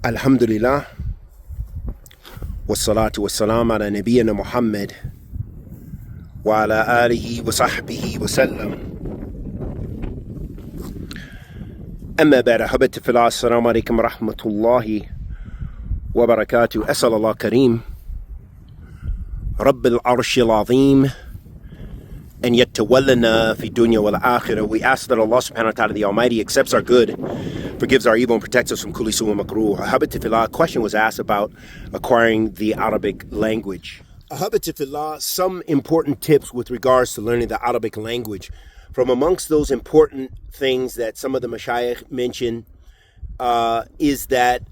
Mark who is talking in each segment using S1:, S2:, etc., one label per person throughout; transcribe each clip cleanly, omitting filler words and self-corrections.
S1: Alhamdulillah, wassalatu wassalam ala nabiyyina Muhammad wa ala alihi wa sahbihi wa sallam. Amma ba'da, habati fillah, assalamu alaikum wa rahmatullahi wa barakatuh. As'al Allah Kareem, Rabbil Arshil Azim, and yattawallana fi dunya wal akhirah. We ask that Allah subhanahu wa ta'ala, the Almighty, accepts our good, forgives our evil, and protects us from kulli su' wa makruh. Habati fillah, a question was asked about acquiring the Arabic language. Habati fillah, some important tips with regards to learning the Arabic language. From amongst those important things that some of the mashayikh mention is that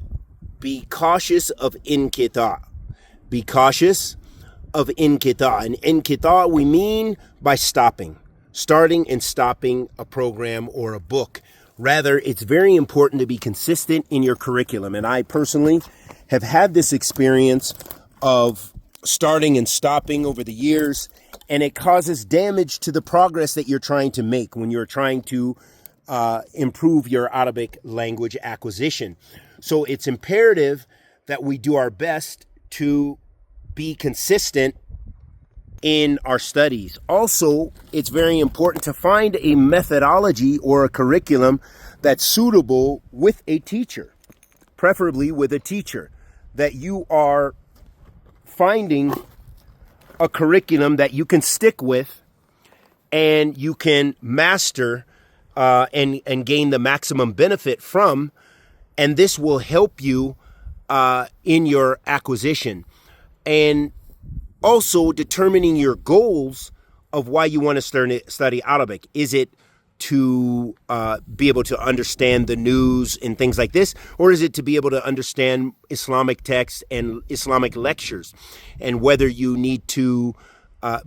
S1: be cautious of inqita'. Be cautious of inqita'. And inqita' we mean by starting and stopping a program or a book. Rather, it's very important to be consistent in your curriculum. And I personally have had this experience of starting and stopping over the years, and it causes damage to the progress that you're trying to make when you're trying to improve your Arabic language acquisition. So it's imperative that we do our best to be consistent in our studies. Also, it's very important to find a methodology or a curriculum that's suitable with a teacher, preferably with a teacher, that you are finding a curriculum that you can stick with and you can master and gain the maximum benefit from, and this will help you in your acquisition. And also determining your goals of why you want to study Arabic. Is it to be able to understand the news and things like this? Or is it to be able to understand Islamic texts and Islamic lectures? And whether you need to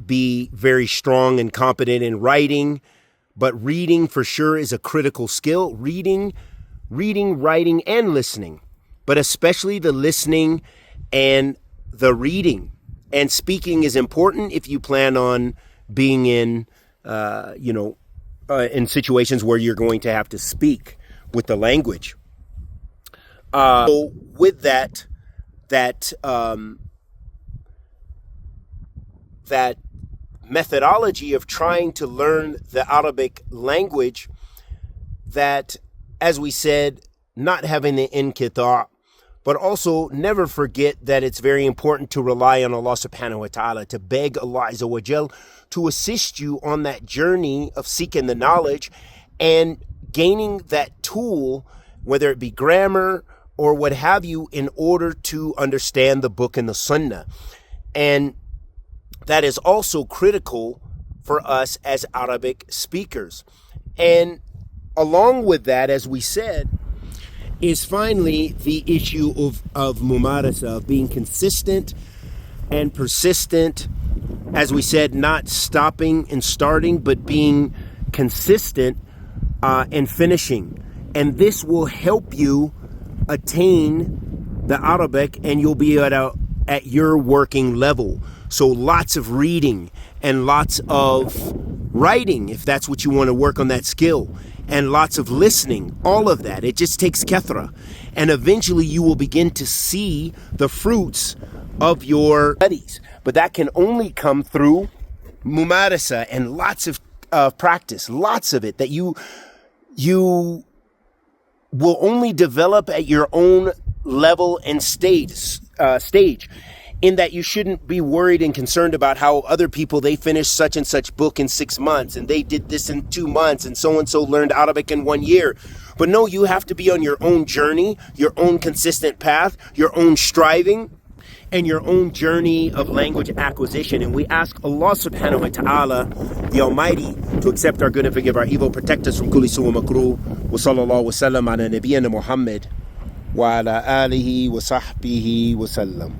S1: be very strong and competent in writing, but reading for sure is a critical skill. Reading, writing, and listening. But especially the listening and the reading. And speaking is important if you plan on being in, in situations where you're going to have to speak with the language. So with that methodology of trying to learn the Arabic language, that, as we said, not having the inqita', but also never forget that it's very important to rely on Allah subhanahu wa ta'ala, to beg Allah azza wa jal to assist you on that journey of seeking the knowledge and gaining that tool, whether it be grammar or what have you, in order to understand the book and the sunnah. And that is also critical for us as Arabic speakers. And along with that, as we said, is finally the issue of mumarasa, of being consistent and persistent. As we said, not stopping and starting, but being consistent and finishing. And this will help you attain the Arabic, and you'll be at your working level. So lots of reading and lots of writing, if that's what you want to work on that skill. And lots of listening, all of that. It just takes kathra. And eventually you will begin to see the fruits of your studies. But that can only come through mumarasa and lots of practice, lots of it, that you will only develop at your own level and stage. In that you shouldn't be worried and concerned about how other people, they finished such and such book in 6 months and they did this in 2 months and so learned Arabic in 1 year. But no, you have to be on your own journey, your own consistent path, your own striving, and your own journey of language acquisition. And we ask Allah subhanahu wa ta'ala, the Almighty, to accept our good and forgive our evil, protect us from kulli su' wa makruh. Wa sallallahu wa sallam ala nabiyyina Muhammad wa ala alihi wa sahbihi wa sallam.